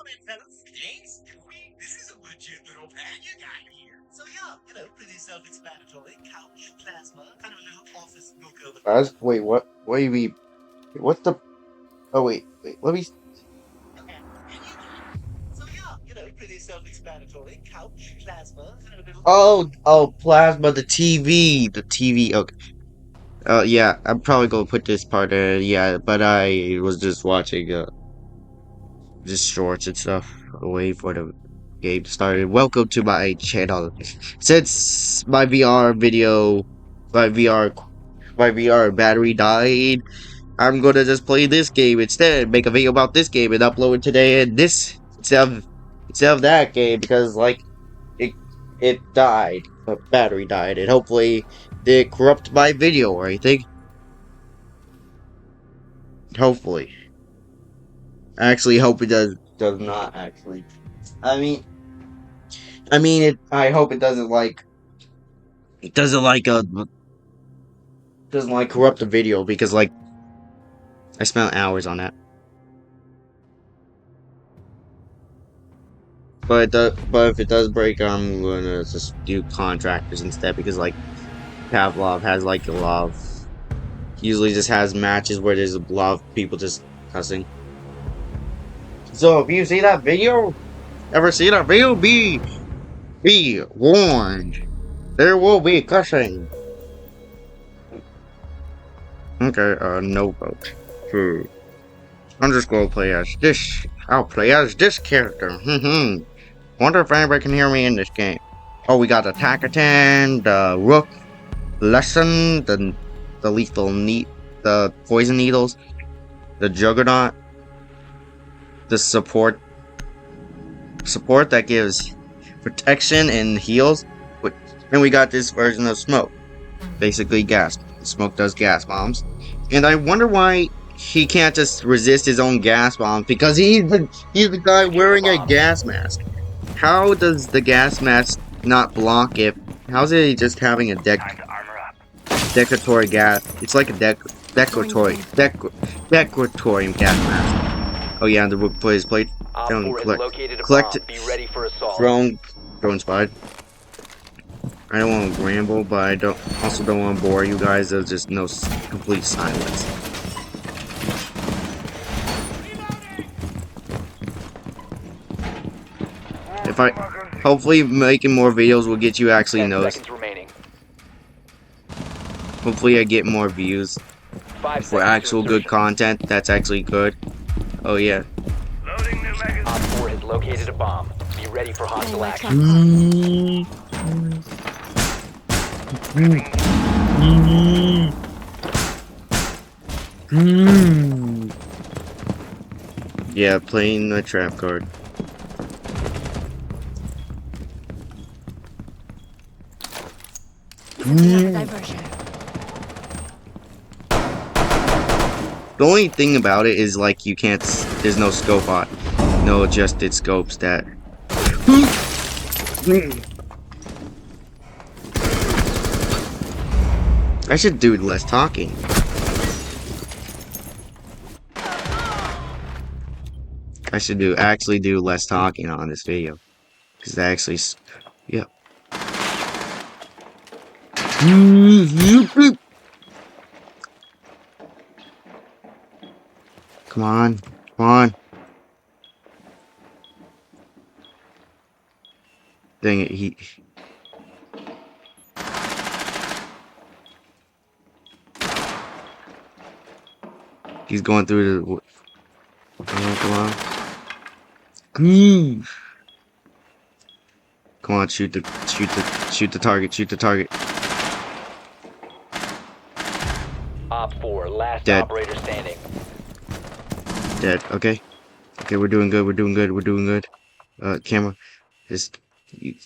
then, fellas. Thanks, Dewey. This is a legit little pad you got here. So yeah, pretty self-explanatory. Couch, plasma, kind of a little office nooker. Wait, what? What do you mean? What's the? Oh wait. Let me. Okay. And you got it. So yeah, pretty self-explanatory. Couch, plasma, kind of a little. Oh, plasma, the TV. Okay. Yeah, I'm probably gonna put this part in. Yeah, but I was just watching just shorts and stuff. Wait for the game to start. Welcome to my channel. Since my VR, my VR battery died, I'm gonna just play this game instead. Make a video about this game and upload it today. And this instead of that game because like it it died, the battery died, and hopefully didn't corrupt my video or anything. Hopefully, I actually hope it does not actually. I mean, I hope it doesn't doesn't like corrupt the video because like I spent hours on that. But if it does break, I'm gonna just do contractors instead because like Pavlov has like a lot of usually just has matches where there's a lot of people just cussing. So if you see that video, ever see that video, be warned. There will be cussing. Okay, no vote. Underscore play as this. I'll play as this character. Wonder if anybody can hear me in this game. Oh, we got the Takatan, the Rook, Lesson, the lethal the poison needles, the Juggernaut, the support that gives protection and heals. And we got this version of Smoke, basically gas. Smoke does gas bombs, and I wonder why he can't just resist his own gas bombs because he's the guy wearing a gas mask. How does the gas mask not block it? How's it just having a decoratory gas? It's like a decoratory gas mask. Oh yeah, and the Rook plays plate. Collect drone spot. I don't want to ramble, but I also don't want to bore you guys. There's just no complete silence. Hopefully making more videos will get you actually noticed. Hopefully I get more views for actual good content that's actually good. Oh yeah. Op 4 has located a bomb. Be ready for hostile action. Yeah, playing the trap card. The only thing about it is like you can't. There's no scope on. No adjusted scopes that. I should do less talking. I should actually do less talking on this video. Because that actually, yeah. Come on, come on. Dang it, he's going through the. Come on. Come on, shoot the target. Op 4, last Dead. operator standing. Dead. Okay, we're doing good. Camera, just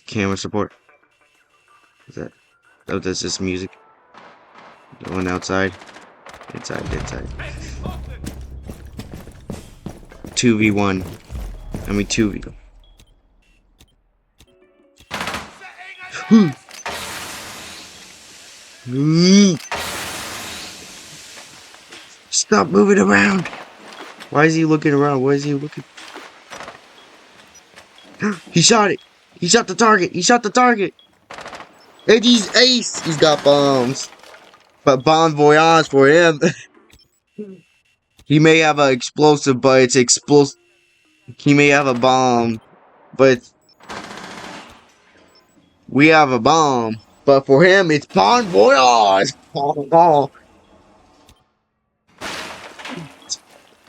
camera support. Is that? Oh, that's just music. The one outside. Inside. 2v1. I mean 2v. Stop moving around. Why is he looking around? What is he looking? He shot it. He shot the target. He shot the target. And he's ace. He's got bombs. But bon voyage for him. He may have an explosive, but it's explosive. He may have a bomb, but we have a bomb. But for him, it's bon voyage. Oh.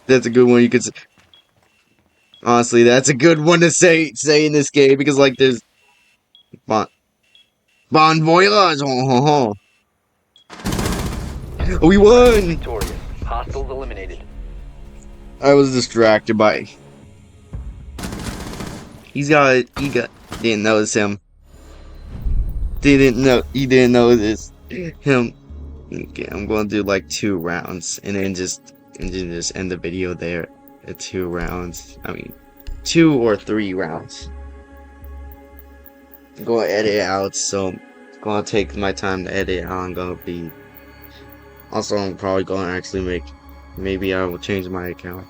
That's a good one. You could say. Honestly, that's a good one to say in this game because like there's bon voyage. We won. Victorious. Hostiles eliminated. I was distracted by. He didn't notice him. He didn't notice him. Okay, I'm gonna do like 2 rounds and then just end the video there at 2 rounds. I mean 2 or 3 rounds. I'm gonna edit it out, so it's gonna take my time to edit out. I'm probably gonna actually maybe I will change my account.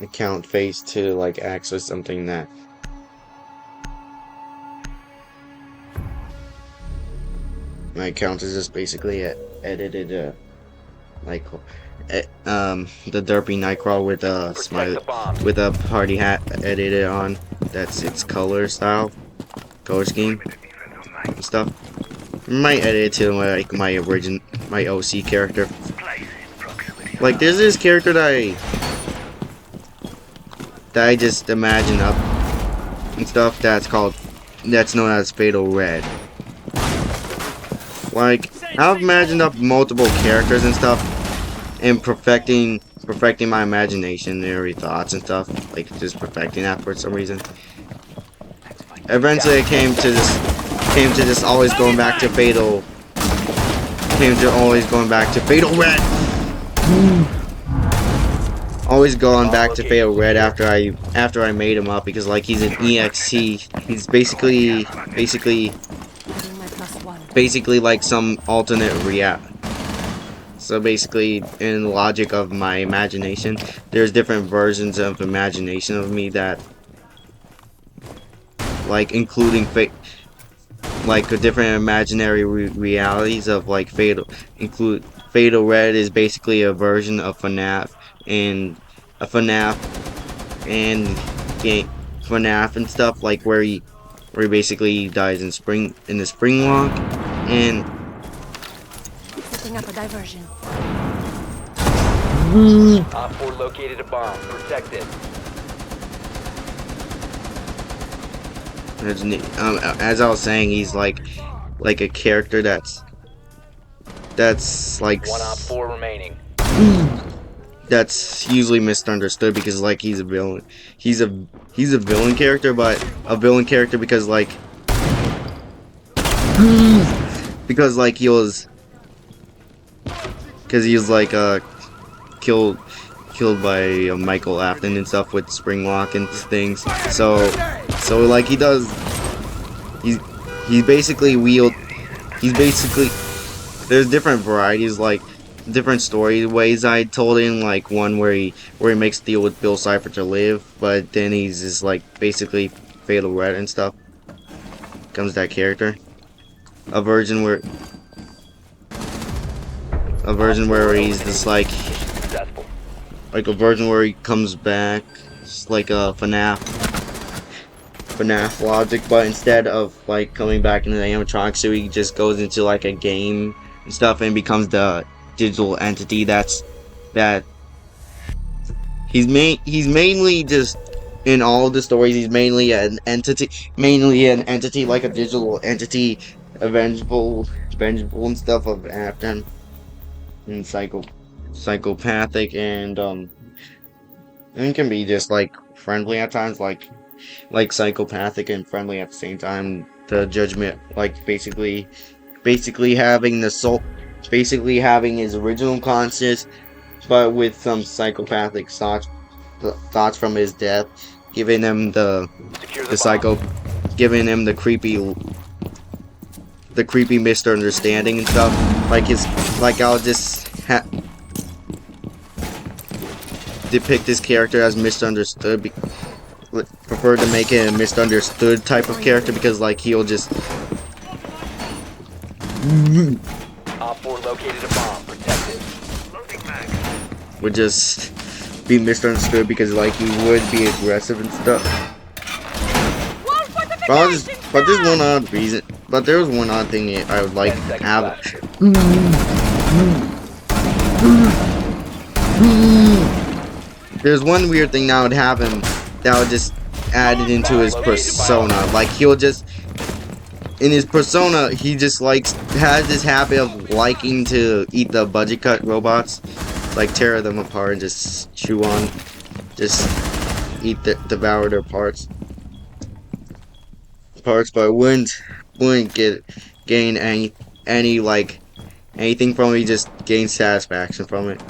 Account face to like access something that my account is just basically edited the derpy Nightcrawler with a smiley with a party hat edited on. That's its color style, color scheme and stuff. Might edit it to like my OC character. Like there's this character that I just imagined up and stuff that's known as Fatal Red. Like I've imagined up multiple characters and stuff and perfecting my imaginary thoughts and stuff, like just perfecting that for some reason. Eventually I came to just always going back to Fatal Red. Always going back to Fatal Red after I made him up because like he's an EXT. He's basically like some alternate reality. So basically, in the logic of my imagination, there's different versions of imagination of me that, like, including like different imaginary realities of like Fatal Red is basically a version of FNAF and FNAF and stuff, like where he basically dies in the spring walk and setting up a diversion. Op 4 located a bomb. Protect it. As I was saying, he's like a character that's like 1 Op 4 remaining. That's usually misunderstood because like he's a villain. He's a villain character, but a villain character because like he was like killed by Michael Afton and stuff with Springlock and things. So like he's basically there's different varieties, like different story ways I told in, like one where he makes a deal with Bill Cipher to live, but then he's just like basically Fatal Red and stuff. Comes that character. A version where he's just like a version where he comes back, it's like a FNAF logic, but instead of like coming back into the animatronic suit, he just goes into like a game and stuff and becomes the digital entity that he's mainly just in all of the stories. He's mainly an entity like a digital entity, vengeful and stuff of Afton and psychopathic and it can be just like friendly at times, like psychopathic and friendly at the same time. The judgment, like basically having the soul, basically having his original conscious, but with some psychopathic thoughts from his death, giving him the creepy misunderstanding and stuff. Like I'll just depict this character as misunderstood. Prefer to make it a misunderstood type of character because like he'll just Op 4 located a bomb. Protect it. would just be misunderstood because like he would be aggressive and stuff. But there's one odd reason. But there was one odd thing I would like 10 to seconds have. left. There's one weird thing that would happen that would just add it into his persona. Like he'll just in his persona he just has this habit of liking to eat the budget cut robots. Like tear them apart and just chew on, just devour their parts, but wouldn't gain any like anything from it. He just gain satisfaction from it.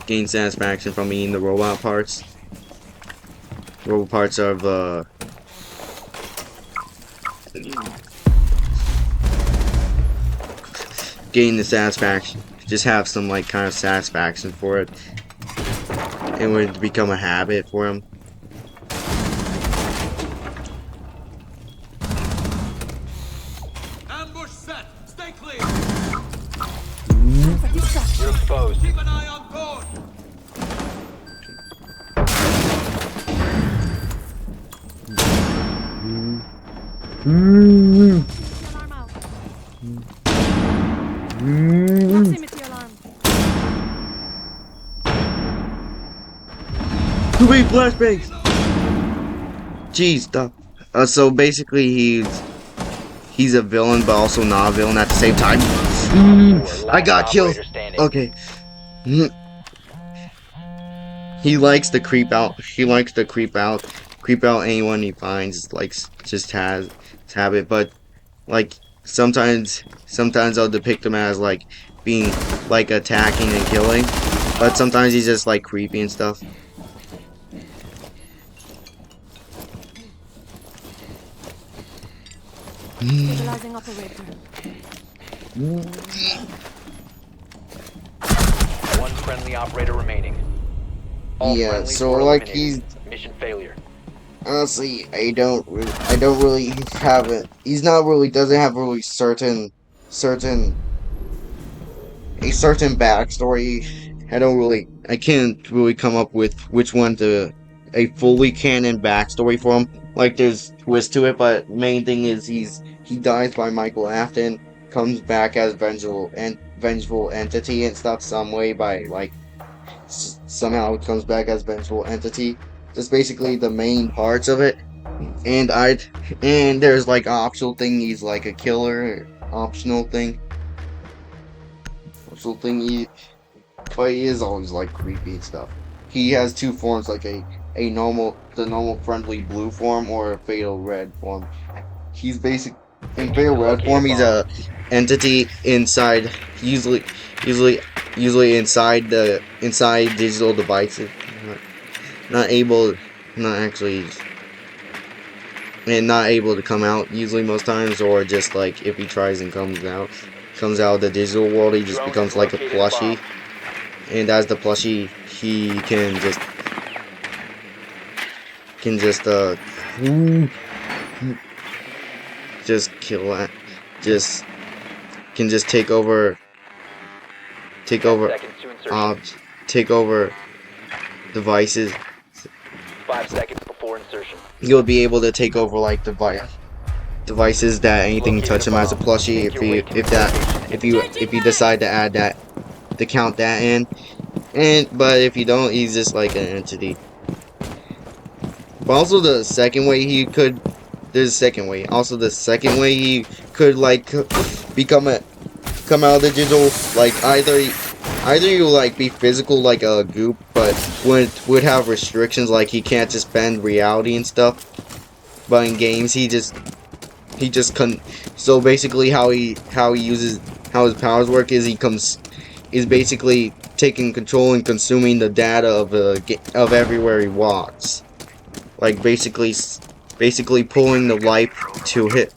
Gain satisfaction from eating the robot parts. Robot parts are the gain the satisfaction. Just have some like kind of satisfaction for it. It would become a habit for him. Ambush set. Stay clear. For distraction. You're exposed. Keep an eye on board. Alarm out. Proximity alarm. Wait, flashbangs! Jeez, stop. So basically he's a villain but also not a villain at the same time. I got killed. Okay. He likes to creep out. He likes to creep out anyone he finds. Like just has his habit. But like sometimes I'll depict him as like being like attacking and killing. But sometimes he's just like creepy and stuff. Visualizing operator. One friendly operator remaining. All Yeah, friendlies so were like eliminated. Mission failure. honestly, I don't really have it. Doesn't have really a certain backstory. I can't really come up with which one a fully canon backstory for him. Like there's twist to it, but main thing is he dies by Michael Afton, comes back as vengeful entity and stuff some way by like somehow it comes back as vengeful entity. That's basically the main parts of it. And there's like optional thing. He's like a killer. Optional thing. But he is always like creepy and stuff. He has two forms, like the normal friendly blue form or a fatal red form. He's in fatal red form. He's a entity inside, usually inside digital devices. Not able to come out usually most times, or just like if he tries and comes out of the digital world, he just becomes like a plushie, and as the plushie he can just kill it, can just take over 10 seconds to insertion. take over devices. 5 seconds before insertion. You'll be able to take over like devices that anything you touch him as a plushie if you decide to add that, to count that in. But if you don't, he's just like an entity. But also the second way he could the second way he could like come out of the digital, like either you like be physical like a goop, but would have restrictions, like he can't just bend reality and stuff. But in games he just so basically how his powers work is is basically taking control and consuming the data of everywhere he walks. Like basically pulling the life to hit.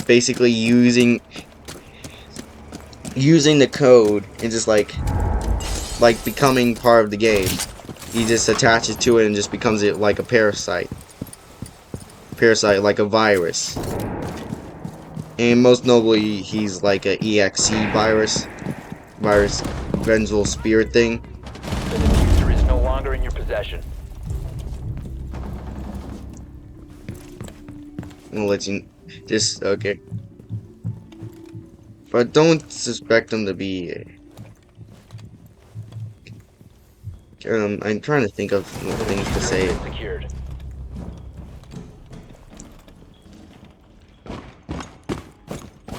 Basically using using the code and just like becoming part of the game. He just attaches to it and just becomes it like a parasite. Parasite, like a virus. And most notably, he's like a EXE virus. Vengeful spirit thing. The diffuser is no longer in your possession. I'm gonna let you just okay. But don't suspect him to be. I'm trying to think of things to say. Secured.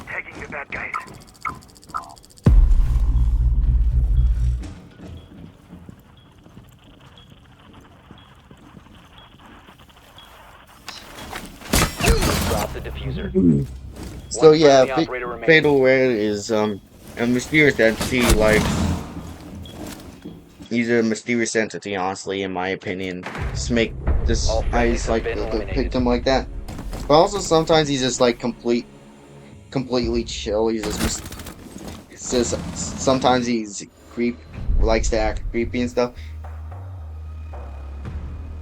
Taking the bad guys. Drop the diffuser. So One yeah, friendly operator remaining. Fatal Red is a mysterious entity. Like he's a mysterious entity, honestly, in my opinion. Just make this All I friendlies just have like been to eliminated. depict him like that. But also sometimes he's just like completely chill. He's just it's just sometimes he's likes to act creepy and stuff.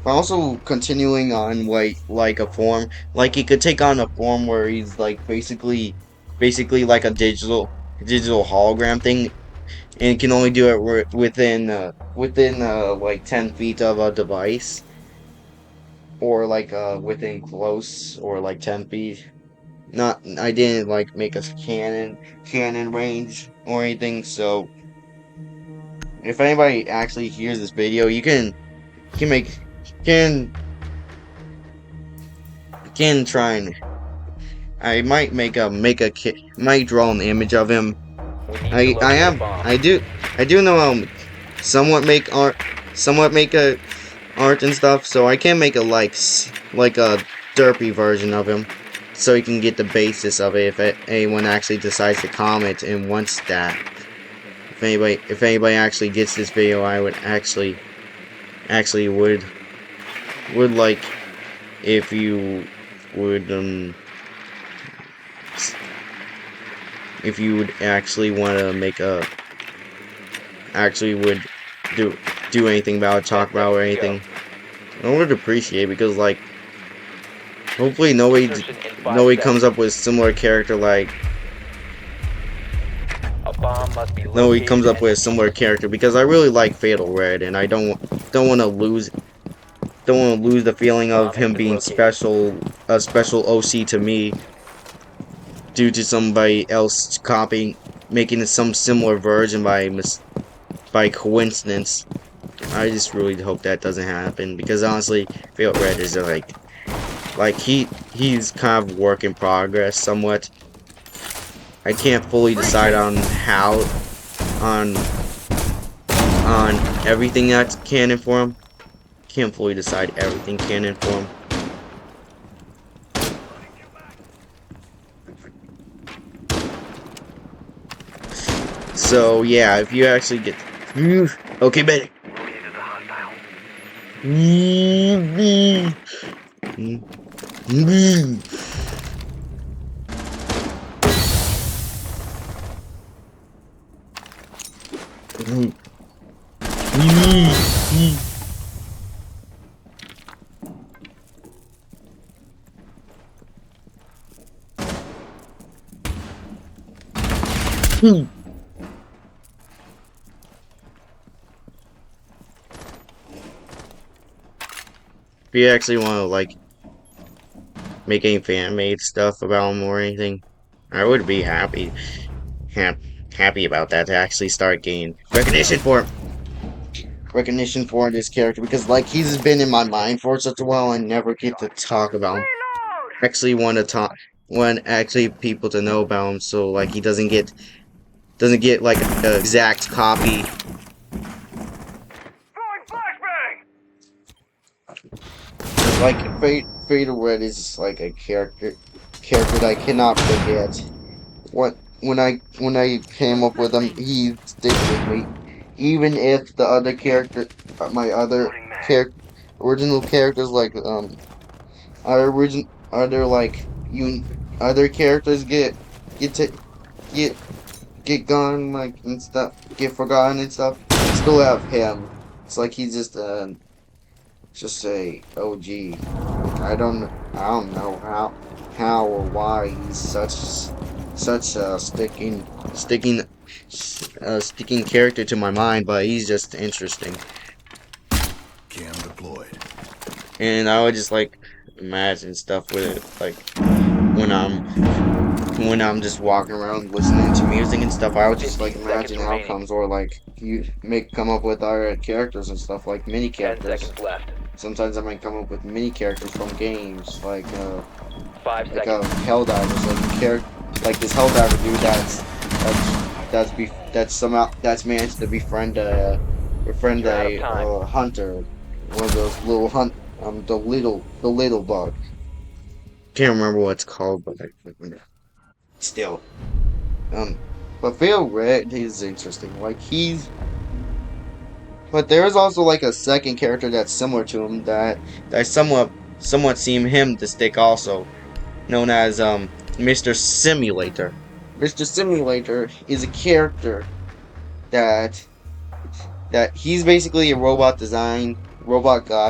But also continuing on like a form, like he could take on a form where he's like basically like a digital hologram thing, and can only do it within like 10 feet of a device, or like within close or like 10 feet. Not I didn't like make a cannon range or anything. So if anybody actually hears this video, you can try and I might might draw an image of him. We need to locate a bomb. I do know somewhat make a art and stuff, so I can make a like a derpy version of him, so you can get the basis of it if anyone actually decides to comment and wants that. If anybody actually gets this video, I would actually would like if you would if you would actually want to make a would do anything about it, talk about or anything. I would appreciate it, because like hopefully nobody Insertion in 5 comes up with a similar character like A bomb must be nobody comes located up with a similar character, because I really like Fatal Red, and I don't want to lose the feeling of him being a special OC to me due to somebody else copying, making some similar version by coincidence. I just really hope that doesn't happen, because honestly, Fatal Red is like he's kind of work in progress somewhat. I can't fully decide on how on everything that's canon for him. Can't fully decide everything canon for him. So yeah, if you actually get okay, buddy. If you actually want to like make any fan-made stuff about him or anything, I would be happy about that, to actually start gaining recognition for this character, because like he's been in my mind for such a while and never get to talk about him. Actually want people to know about him, so like he doesn't get like an exact copy. Like Fatal Red is like a character that I cannot forget. When I came up with him, he stayed with me, even if the other character, my other original characters like other characters get get gone, like, and stuff, get forgotten and stuff. You still have him. It's like he's just a OG. I don't know how or why he's such a sticking character to my mind, but he's just interesting. Cam deployed. And I would just like imagine stuff with it, like when I'm just walking around listening to music and stuff. I would just like 15 imagine seconds remaining. outcomes, or like come up with other characters and stuff, like mini 10 characters. seconds left. Sometimes I might come up with mini characters from games, like 5 like seconds. Helldivers, like this Helldiver dude that's managed to befriend a You're out of time. hunter, one of those little the little bug. Can't remember what it's called, but still, but Phil Red is interesting. But there is also like a second character that's similar to him that I somewhat seem him to stick also, known as Mr. Simulator. Mr. Simulator is a character that he's basically a robot god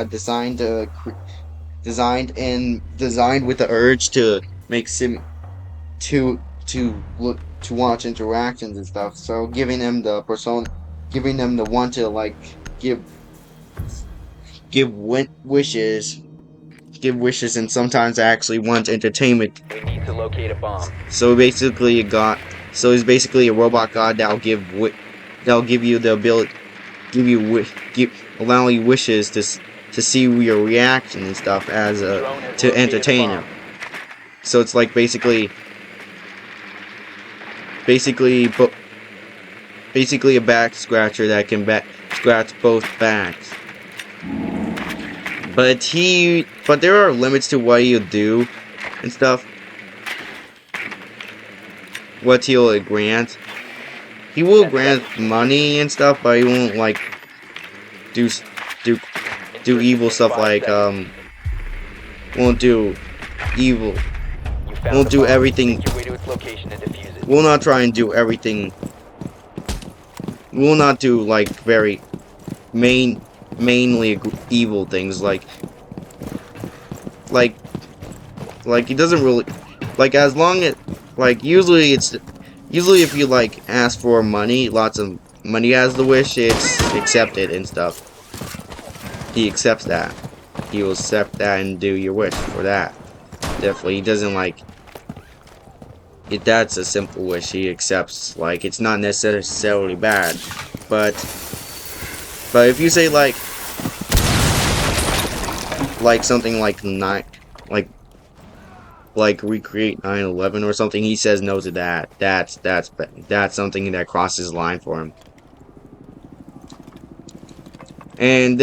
designed with the urge to make to look to watch interactions and stuff. So giving them the want to like give wishes, and sometimes actually want entertainment. We need to locate a bomb. So basically he's basically a robot god that'll give you the ability, allow you wishes to see your reaction and stuff as Drone has to located entertain a him. bomb. So it's like basically a back scratcher that can scratch both backs. But there are limits to what he'll do and stuff. What he'll grant. He will grant money and stuff, but he won't like do evil stuff, like won't do evil. You found Won't the do bomb. everything. Make your way to its location and defuse it. Will not try and do everything. Will not do like very mainly evil things, like he doesn't really like, as long as like usually if you like ask for money, lots of money as the wish, it's accepted and stuff. He accepts that. He will accept that and do your wish for that. Definitely, he doesn't like if that's a simple wish, he accepts. Like, it's not necessarily bad, but if you say like something like recreate 9/11 or something, he says no to that. That's something that crosses the line for him. And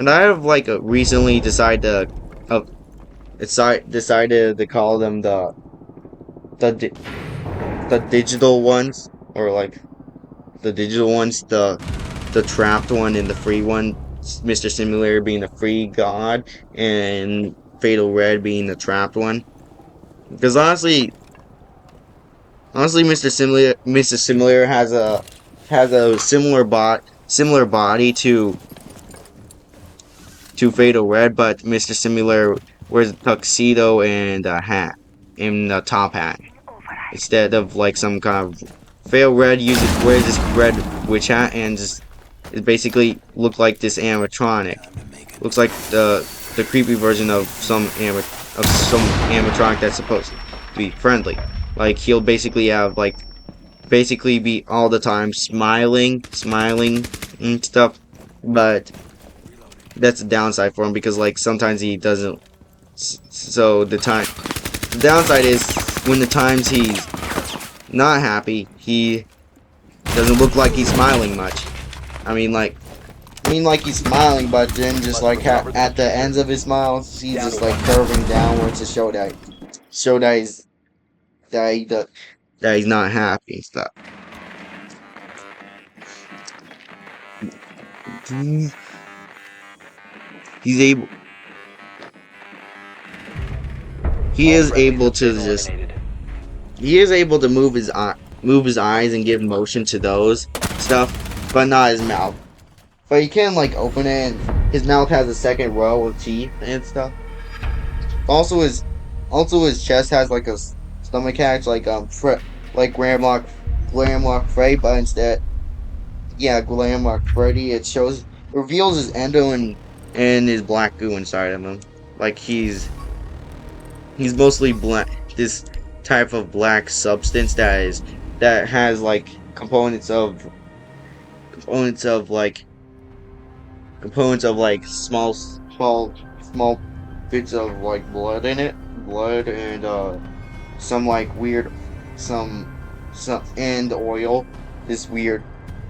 I have like recently decided to call them the digital ones, or like the digital ones, the trapped one and the free one. Mr. Simulator being the free god, and Fatal Red being the trapped one. Because honestly, Mr. Simulator has a similar body to Fatal Red, but Mr. Simulator wears a tuxedo and a hat, and a top hat, instead of like some kind of. Fatal Red wears this red witch hat and just it basically look like this animatronic. Looks like the creepy version of some animatronic that's supposed to be friendly. Like, he'll basically have be all the time smiling and stuff. But that's a downside for him, because like sometimes he doesn't. So the downside is when the times he's not happy, he doesn't look like he's smiling much. I mean like he's smiling, but then just like at the ends of his smiles, he's just like curving downwards to show that he's not happy and stuff. He is able to move his eye. move his eyes and give motion to those stuff, but not his mouth. But he can like open it, and his mouth has a second row of teeth and stuff. Also his chest has like a stomach hatch, like Glamrock Frey, but instead, yeah, Glamrock Freddy. It reveals his endo and his black goo inside of him. Like he's mostly black. This type of black substance that has like components of small bits of like blood in it, and some like weird some and oil. This weird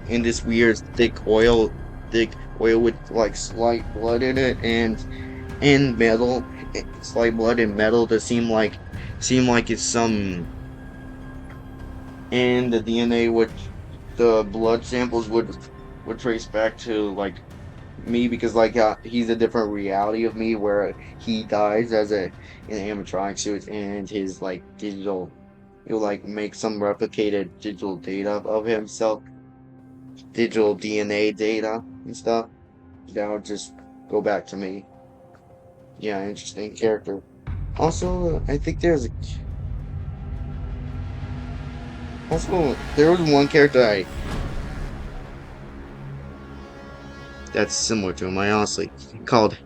thick oil with like slight blood in it, and metal, slight blood and metal to seem like it's some. And the DNA the blood samples would trace back to like me, because like he's a different reality of me where he dies as in an animatronic suit, and his like digital, he'll like make some replicated digital data of himself, digital DNA data and stuff that'll just go back to me. Yeah, interesting character. Also, I think there was one character that's similar to him. I honestly called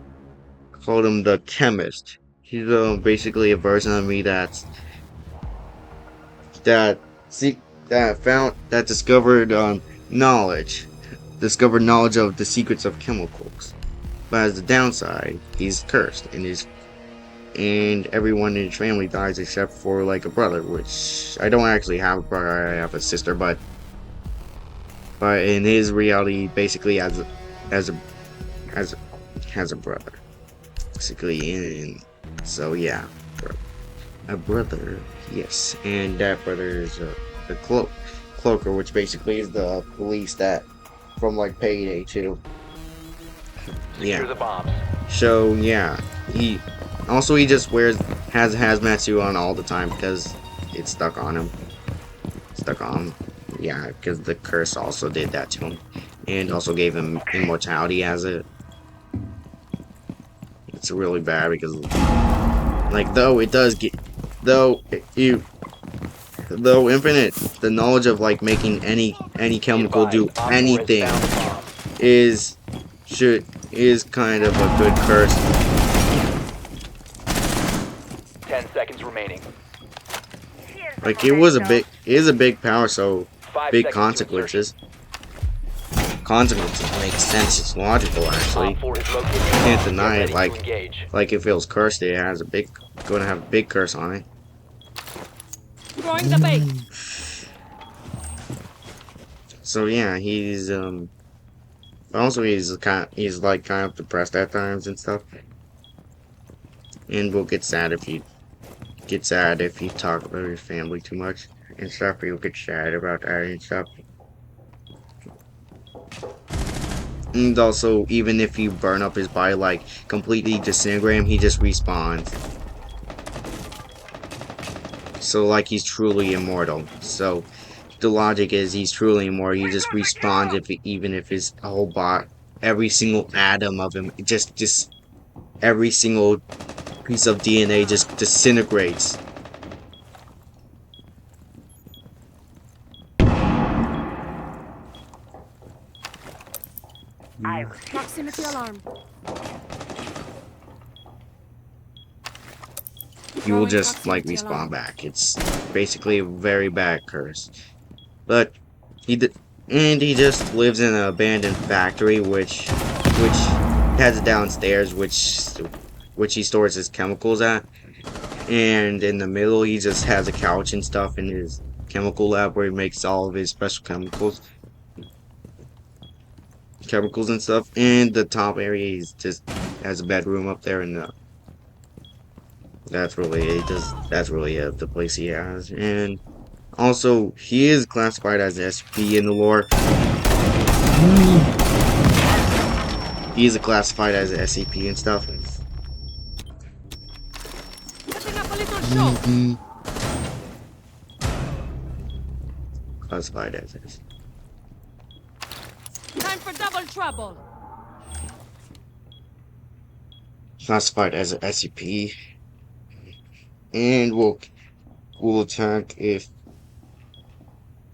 him the Chemist. He's basically a version of me that discovered knowledge of the secrets of chemicals. But as the downside, he's cursed, and everyone in his family dies except for like a brother, which I don't actually have a brother. I have a sister, but in his reality, basically has a brother, basically. And so yeah, a brother, yes, and that brother is the Cloaker, which basically is the police that from like Payday 2. Secure the bombs. So yeah, he just has a hazmat suit on all the time because it's stuck on him. Yeah, because the curse also did that to him, and also gave him immortality as it. It's really bad because, like, though infinite, the knowledge of like making any chemical do anything is kind of a good curse. 10 seconds remaining. Like it is a big power, so 5 big seconds to consequences. Consequences make sense. It's logical, actually. Op 4 is located. Can't deny Get it. ready to engage. Like if it was cursed, it has going to have a big curse on it. Throwing the bait. So yeah, he's also he's kind of depressed at times and stuff, and will get sad if you talk about his family too much and stuff. He'll get sad about that and stuff. And also, even if you burn up his body, like completely disintegrate him, he just respawns. So like he's truly immortal. So the logic is he's truly immortal. He just respawns even if his whole body, every single atom of him, just every single piece of DNA just disintegrates. Proximity alarm. You will just like respawn back. It's basically a very bad curse. But he just lives in an abandoned factory, which has downstairs, which he stores his chemicals at. And in the middle, he just has a couch and stuff in his chemical lab where he makes all of his special chemicals and stuff. And the top area is just has a bedroom up there, and that's really it. The place he has. And also, he is classified as SP in the lore. He is classified as an SCP and stuff. Setting up a little show. classified as Time for double trouble. an SCP, and we'll attack if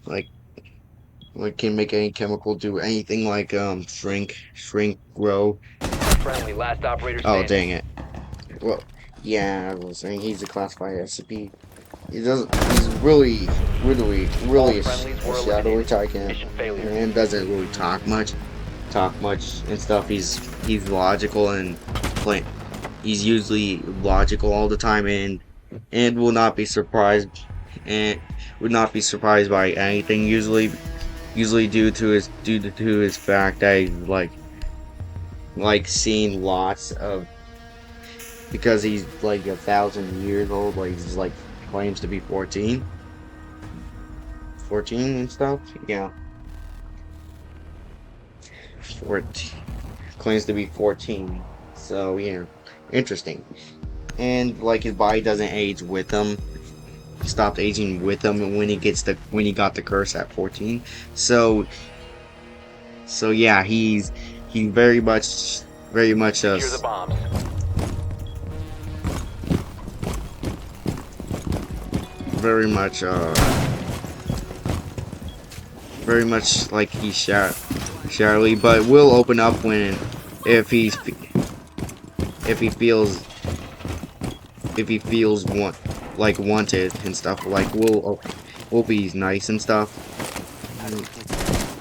like can make any chemical do anything like shrink, grow. Friendly, last operator Oh standing. dang it! Well, yeah, I was saying he's a classified SCP. He doesn't. He's really All a friendlies were shadowy eliminated. tycoon, Mission failure. and doesn't really talk much and stuff. He's logical and plain. He's usually logical all the time, and will not be surprised and would not be surprised by anything. Usually due to his fact that he's like seen lots of, because he's like 1,000 years old. Like he's like claims to be 14 and stuff. Yeah, 14 claims to be 14. So yeah, interesting. And like his body doesn't age with him. He stopped aging with him when he got the curse at 14. So yeah, he's very much Secure the bombs. very much like he's shadowy, but will open up if he feels wanted and stuff. Like will be nice and stuff.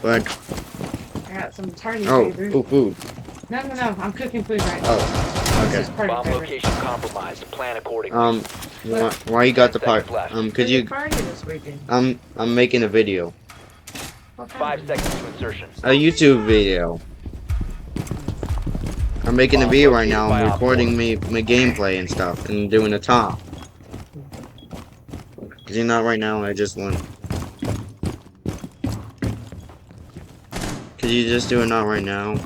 But I got some tardy oh, favors. food. No, I'm cooking food right now. Oh, This is okay. party Bomb favor. location compromised. Plan accordingly. Why you got the 10 part? seconds left. Could Where's you? the party this weekend? I'm making a video, What 5 kind? seconds to insertion. a YouTube video. I'm making a video right now. I'm recording my gameplay and stuff, and doing a top. Cause not right now. I just want. Could you just do it not right now?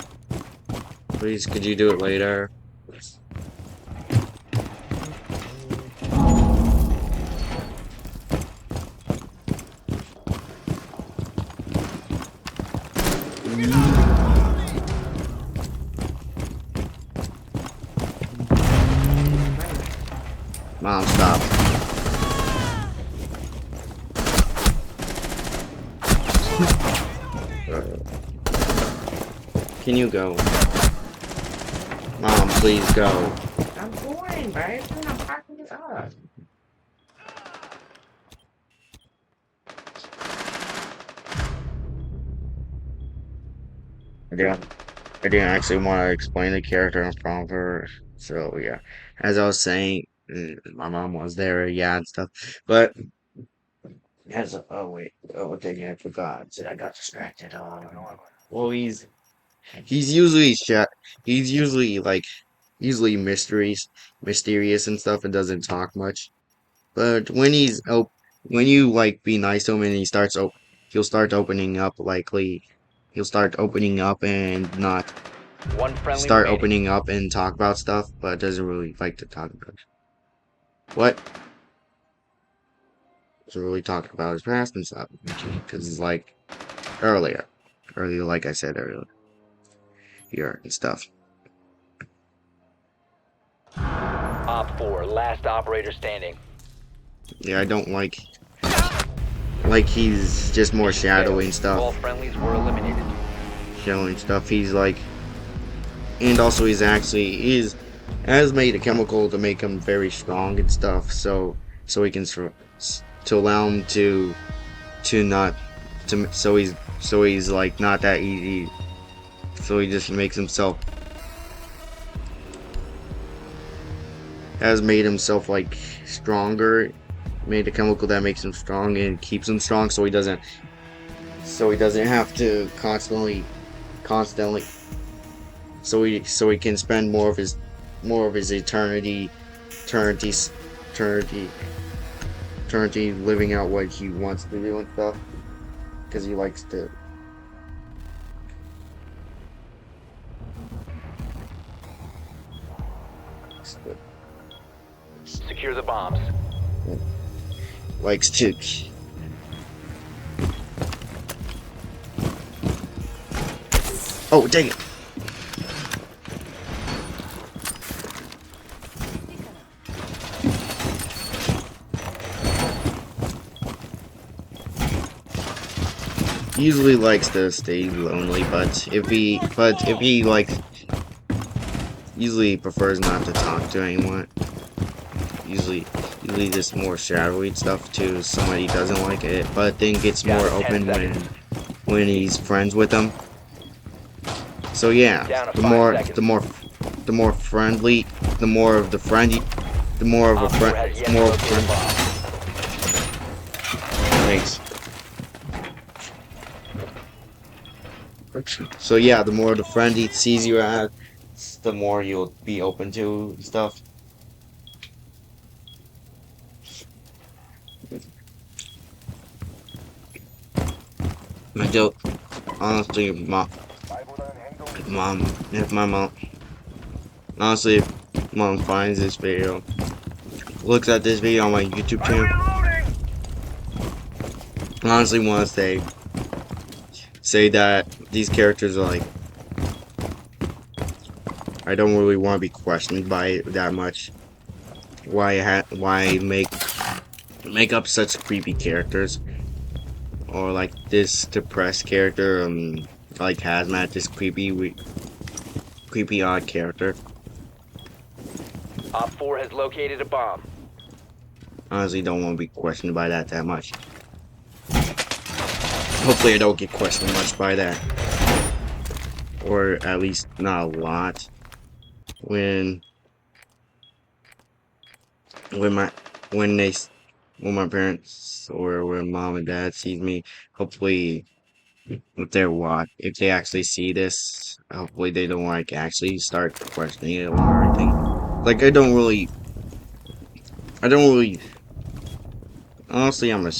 Please, could you do it later? Mom, stop. Can you go? Mom, please go. I'm going, babe. I'm packing it up. I didn't actually want to explain the character in front of her. So yeah, as I was saying, my mom was there, yeah, and stuff. But dang it, I forgot. I got distracted. Well, he's usually he's usually mysterious and stuff, and doesn't talk much. But when you like be nice to him and he'll start opening up. He'll start opening up and not One friendly start remaining. opening up and talk about stuff, but doesn't really like to talk about it. What? Doesn't really talk about his past and stuff, because it's like earlier, like I said earlier, here and stuff. Op 4, last operator standing. Yeah, I don't like he's just more shadowy and All stuff. friendlies were eliminated. Showing stuff. He's like, and also he's has made a chemical to make him very strong and stuff. So he can to allow him to not to so he's like not that easy. So he just makes himself has made himself like stronger. Made a chemical that makes him strong and keeps him strong, so he doesn't have to constantly so he can spend more of his eternity living out what he wants to do and stuff, because he likes to. Secure the bombs. Likes to Oh, dang it. He usually likes to stay lonely, but if he like usually prefers not to talk to anyone. Usually just more shadowy stuff to somebody who doesn't like it, but then gets Down more to 10 open seconds. when he's friends with them. So yeah, Down to the 5 more seconds. the more friendly, the more of the friendly, the more of a Op 4 friend, has yet to more locate a friend. bomb. Thanks. So yeah, the more the friend he sees you as, the more you'll be open to stuff. I don't honestly, if my mom, honestly, if mom finds this video, looks at this video on my YouTube channel, I honestly want to say that these characters are like, I don't really want to be questioned by it that much. Why make up such creepy characters, or like this depressed character, like Hazmat, this creepy odd character. Op 4 has located a bomb. Honestly, don't want to be questioned by that much. Hopefully I don't get questioned much by that. Or at least not a lot. When my parents or when mom and dad sees me, hopefully if they actually see this, hopefully they don't like actually start questioning it or anything. Like I don't really honestly I'm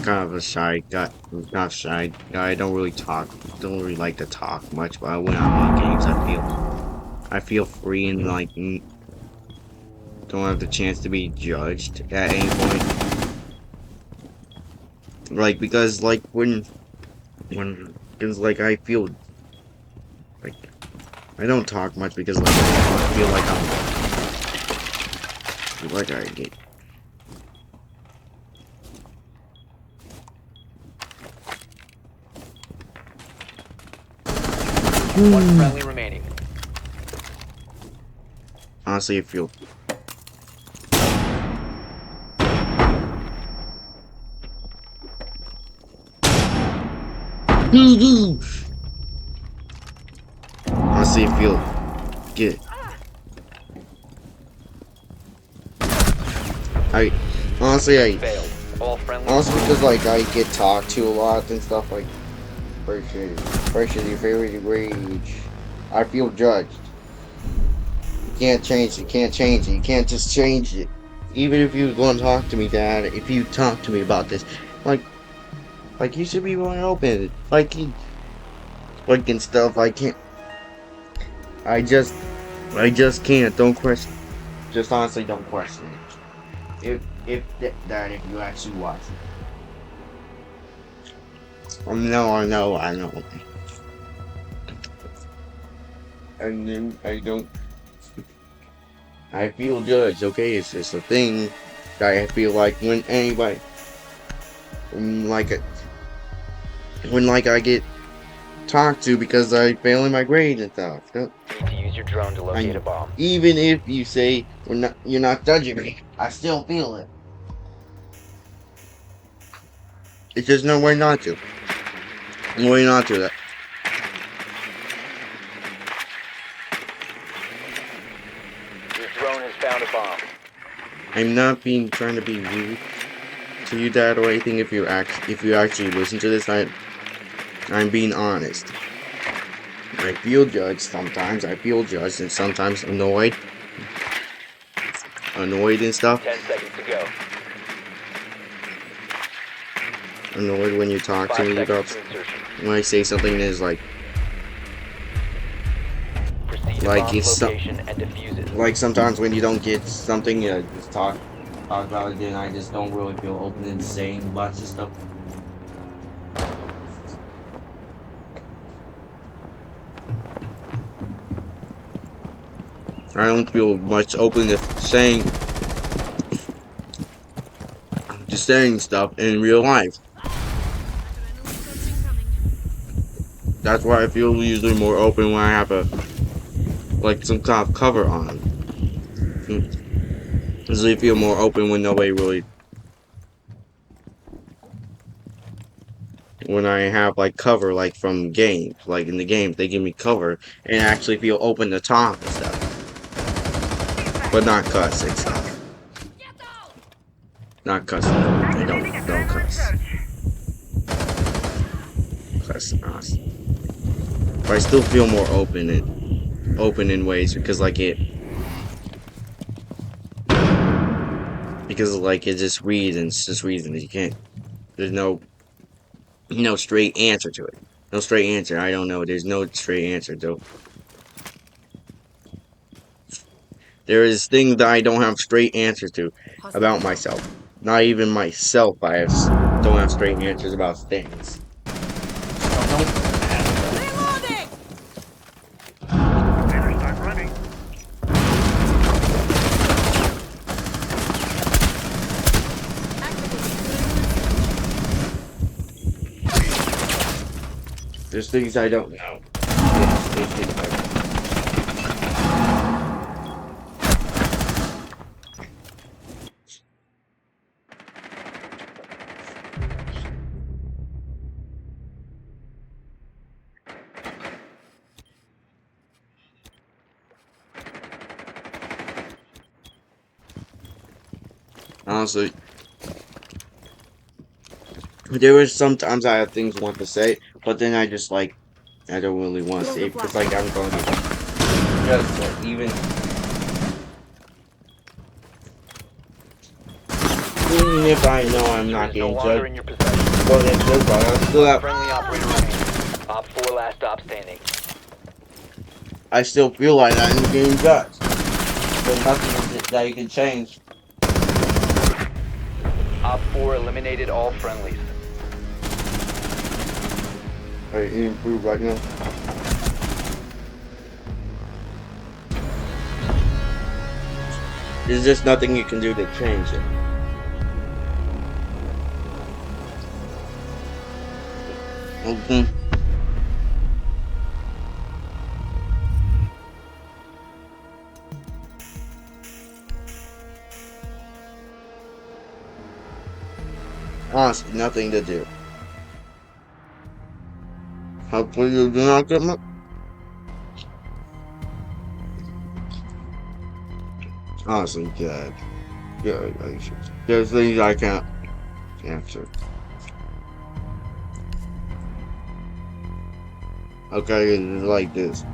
kind of a shy guy. I'm not shy guy. I don't really don't really like to talk much, but when I'm on games, I feel free and like don't have the chance to be judged at any point. Like because like because like I feel like I don't talk much because like I feel like I get. One friendly remaining. Honestly, I feel. Honestly, I feel. Get. I Failed. All friendly. honestly because like I get talked to a lot and stuff like. Pressure your favorite rage. I feel judged. You can't change it. You can't change it. You can't just change it. Even if you want to talk to me, Dad, if you talk to me about this, like you should be more open. Like and stuff. I can't. I just can't. Don't question. Just honestly, don't question it. If you actually watch it. I know. And then I don't. I feel judged. Okay, it's just a thing that I feel like when anybody, when like I get talked to because I fail in my grades and stuff. Need to use your drone to locate a bomb. Even if you say you're not judging me, I still feel it. It's just no way not to. No way not to that. Your drone has found a bomb. I'm not trying to be rude to you, Dad, or anything. If you actually listen to this, I'm being honest. I feel judged sometimes. I feel judged and sometimes annoyed and stuff. 10 seconds to go. Annoyed when you talk 5 to me seconds about to insertion. when I say something that is like Proceed to Like, bomb it's location and defuse it. like sometimes when you don't get something, you just talk about it, then I just don't really feel open and saying a bunch of stuff. I don't feel much open to saying just saying stuff in real life. That's why I feel usually more open when I have a like some kind of cover on. Usually feel more open when nobody really when I have like cover like from games. Like in the games they give me cover and I actually feel open to talk and stuff. But not cuss and stuff. Not cussing. They don't cuss. Cuss us. But I still feel more open in ways because like it just reasons, just reasons. You can't. There's no straight answer to it. No straight answer. I don't know. There's no straight answer though. There is things that I don't have straight answers to about myself. Not even myself. Don't have straight answers about things. Reloading! There's things I don't know. There's things I don't know. Honestly, there was sometimes I have things I want to say, but then I just like I don't really want to say it because like I'm going to just even if I know I'm not Is no getting longer judged, in your possession. well then good, but I still have, Friendly operator remaining. Op 4 last stop standing. I still feel like I'm getting judged. There's nothing that you can change. Op 4 eliminated all friendlies. I improve right now. There's just nothing you can do to change it. Okay. Honestly, nothing to do. Hopefully you do not get my... Honestly, good. Good. There's things I can't answer. Okay, it's like this.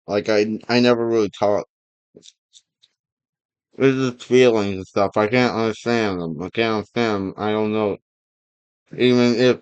Like I never really taught. It's just feelings and stuff. I can't understand them. I can't understand them. I don't know. Even if